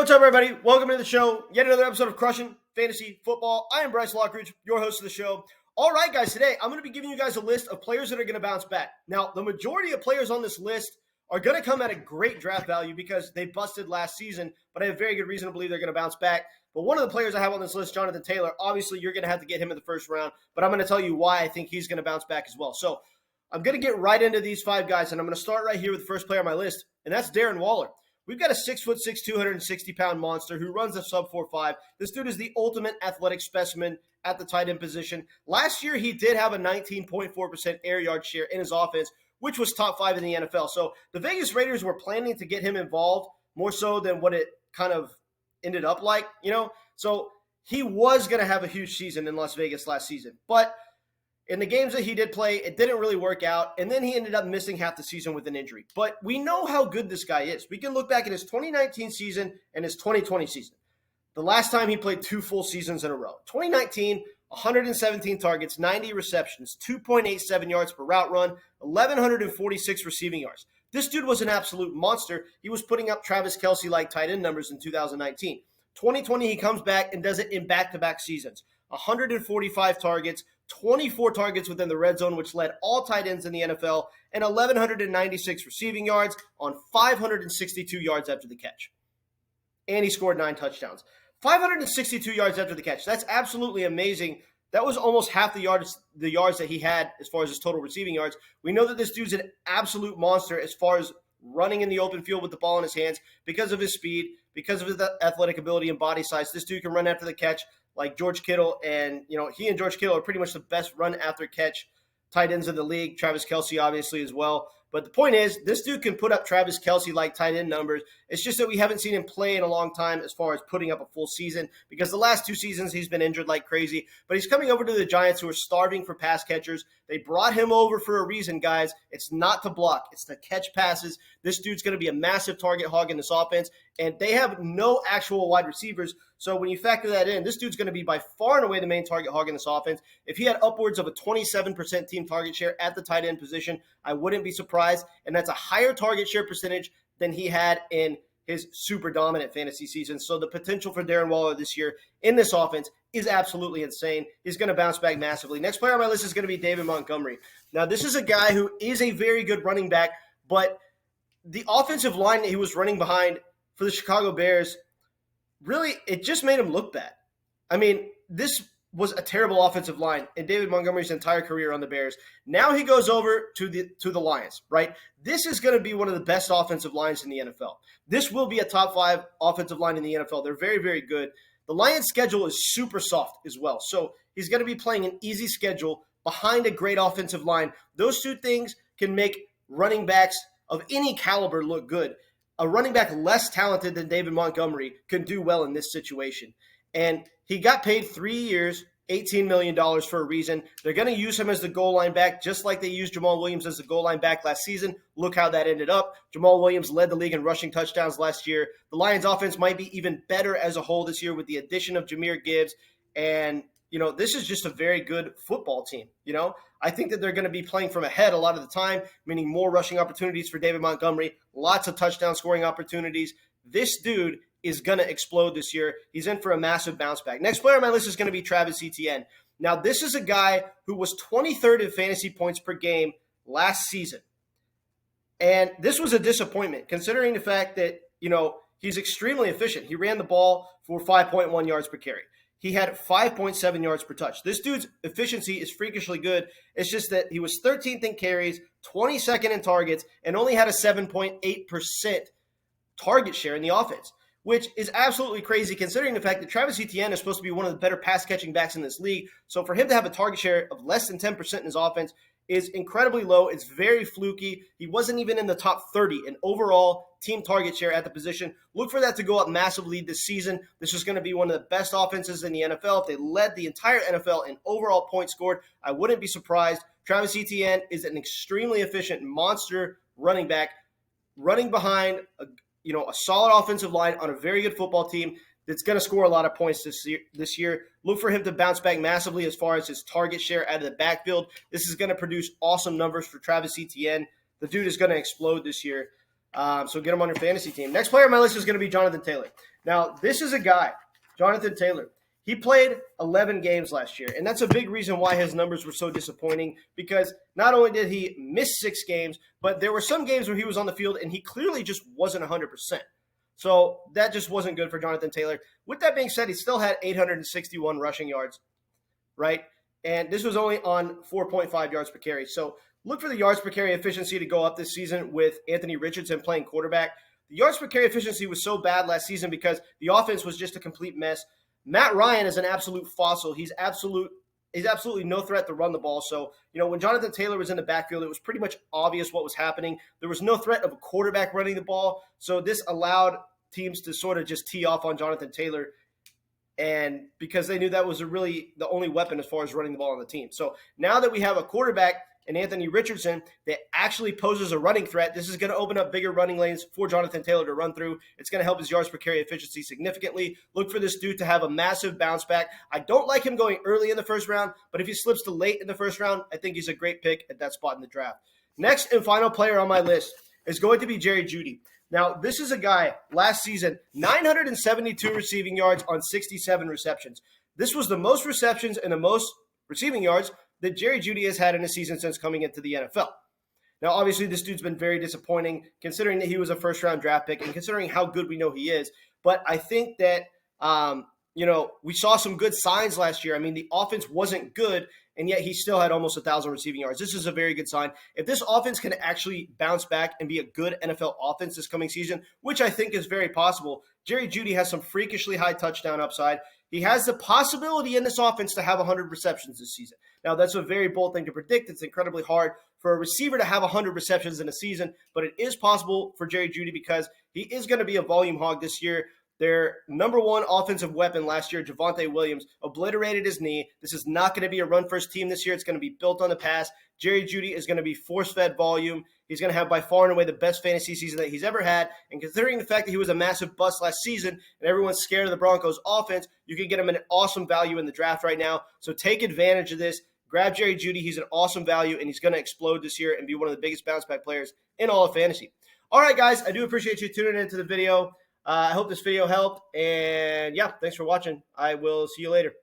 What's up, everybody? Welcome to the show. Yet another episode of Crushing Fantasy Football. I am Bryce Lockridge, your host of the show. All right, guys, today I'm going to be giving you guys a list of players that are going to bounce back. Now, the majority of players on this list are going to come at a great draft value because they busted last season, but I have very good reason to believe they're going to bounce back. But one of the players I have on this list, Jonathan Taylor, obviously you're going to have to get him in the first round, but I'm going to tell you why I think he's going to bounce back as well. So I'm going to get right into these five guys, and I'm going to start right here with the first player on my list, and that's Darren Waller. We've got a 6'6", 260-pound monster who runs a sub 4.5. This dude is the ultimate athletic specimen at the tight end position. Last year, he did have a 19.4% air yard share in his offense, which was top 5 in the NFL. So the Vegas Raiders were planning to get him involved more so than what it kind of ended up like, So he was going to have a huge season in Las Vegas last season. But in the games that he did play, it didn't really work out, and then he ended up missing half the season with an injury. But we know how good this guy is. We can look back at his 2019 season and his 2020 season. The last time he played 2 full seasons in a row. 2019, 117 targets, 90 receptions, 2.87 yards per route run, 1,146 receiving yards. This dude was an absolute monster. He was putting up Travis Kelce-like tight end numbers in 2019. 2020, he comes back and does it in back-to-back seasons. 145 targets, 24 targets within the red zone, which led all tight ends in the NFL, and 1,196 receiving yards on 562 yards after the catch. And he scored 9 touchdowns. 562 yards after the catch. That's absolutely amazing. That was almost half the yards that he had as far as his total receiving yards. We know that this dude's an absolute monster as far as running in the open field with the ball in his hands because of his speed, because of his athletic ability and body size. This dude can run after the catch like George Kittle, and he and George Kittle are pretty much the best run after catch tight ends in the league. Travis Kelce obviously as well. But the point is, this dude can put up Travis Kelce-like tight end numbers. It's just that we haven't seen him play in a long time as far as putting up a full season because the last 2 seasons he's been injured like crazy. But he's coming over to the Giants who are starving for pass catchers. They brought him over for a reason, guys. It's not to block. It's to catch passes. This dude's going to be a massive target hog in this offense, and they have no actual wide receivers. So when you factor that in, this dude's going to be by far and away the main target hog in this offense. If he had upwards of a 27% team target share at the tight end position, I wouldn't be surprised. And that's a higher target share percentage than he had in his super dominant fantasy season. So the potential for Darren Waller this year in this offense is absolutely insane. He's going to bounce back massively. Next player on my list is going to be David Montgomery. Now, this is a guy who is a very good running back, but the offensive line that he was running behind for the Chicago Bears, really, it just made him look bad. I mean, this was a terrible offensive line in David Montgomery's entire career on the Bears. Now he goes over to the Lions, right? This is going to be one of the best offensive lines in the NFL. This will be a top 5 offensive line in the NFL. They're very, very good. The Lions' schedule is super soft as well. So he's going to be playing an easy schedule behind a great offensive line. Those 2 things can make running backs of any caliber look good. A running back less talented than David Montgomery can do well in this situation. And he got paid 3 years, $18 million for a reason. They're going to use him as the goal line back, just like they used Jamal Williams as the goal line back last season. Look how that ended up. Jamal Williams led the league in rushing touchdowns last year. The Lions offense might be even better as a whole this year with the addition of Jahmyr Gibbs. And, this is just a very good football team. I think that they're going to be playing from ahead a lot of the time, meaning more rushing opportunities for David Montgomery, lots of touchdown scoring opportunities. This dude is going to explode this year. He's in for a massive bounce back. Next player on my list is going to be Travis Etienne. Now, this is a guy who was 23rd in fantasy points per game last season. And this was a disappointment considering the fact that, he's extremely efficient. He ran the ball for 5.1 yards per carry. He had 5.7 yards per touch. This dude's efficiency is freakishly good. It's just that he was 13th in carries, 22nd in targets, and only had a 7.8% target share in the offense, which is absolutely crazy considering the fact that Travis Etienne is supposed to be one of the better pass-catching backs in this league. So for him to have a target share of less than 10% in his offense is incredibly low. It's very fluky. He wasn't even in the top 30 in overall team target share at the position. Look for that to go up massively this season. This is going to be one of the best offenses in the NFL. If they led the entire NFL in overall points scored, I wouldn't be surprised. Travis Etienne is an extremely efficient monster running back, running behind a solid offensive line on a very good football team that's going to score a lot of points this year. Look for him to bounce back massively as far as his target share out of the backfield. This is going to produce awesome numbers for Travis Etienne. The dude is going to explode this year. So get him on your fantasy team. Next player on my list is going to be Jonathan Taylor. Now, this is a guy, Jonathan Taylor. He played 11 games last year, and that's a big reason why his numbers were so disappointing, because not only did he miss 6 games, but there were some games where he was on the field and he clearly just wasn't 100%. So that just wasn't good for Jonathan Taylor. With that being said, he still had 861 rushing yards, right? And this was only on 4.5 yards per carry. So look for the yards per carry efficiency to go up this season with Anthony Richardson playing quarterback. The yards per carry efficiency was so bad last season because the offense was just a complete mess. Matt Ryan is an absolute fossil. He's absolutely no threat to run the ball. So, when Jonathan Taylor was in the backfield, it was pretty much obvious what was happening. There was no threat of a quarterback running the ball. So this allowed teams to sort of just tee off on Jonathan Taylor, and because they knew that was really the only weapon as far as running the ball on the team. So now that we have a quarterback and Anthony Richardson that actually poses a running threat, this is going to open up bigger running lanes for Jonathan Taylor to run through. It's going to help his yards per carry efficiency significantly. Look for this dude to have a massive bounce back. I don't like him going early in the first round, but if he slips to late in the first round, I think he's a great pick at that spot in the draft. Next and final player on my list is going to be Jeudy. Now, this is a guy, last season, 972 receiving yards on 67 receptions. This was the most receptions and the most receiving yards that Jeudy has had in a season since coming into the NFL. Now, obviously, this dude's been very disappointing considering that he was a first-round draft pick and considering how good we know he is. But I think that, we saw some good signs last year. I mean, the offense wasn't good, and yet he still had almost 1,000 receiving yards. This is a very good sign. If this offense can actually bounce back and be a good NFL offense this coming season, which I think is very possible, Jeudy has some freakishly high touchdown upside. He has the possibility in this offense to have 100 receptions this season. Now, that's a very bold thing to predict. It's incredibly hard for a receiver to have 100 receptions in a season, but it is possible for Jeudy because he is going to be a volume hog this year. Their number one offensive weapon last year, Javonte Williams, obliterated his knee. This is not going to be a run-first team this year. It's going to be built on the pass. Jeudy is going to be force-fed volume. He's going to have by far and away the best fantasy season that he's ever had. And considering the fact that he was a massive bust last season and everyone's scared of the Broncos' offense, you can get him an awesome value in the draft right now. So take advantage of this. Grab Jeudy. He's an awesome value, and he's going to explode this year and be one of the biggest bounce-back players in all of fantasy. All right, guys, I do appreciate you tuning into the video. I hope this video helped. And, yeah, thanks for watching. I will see you later.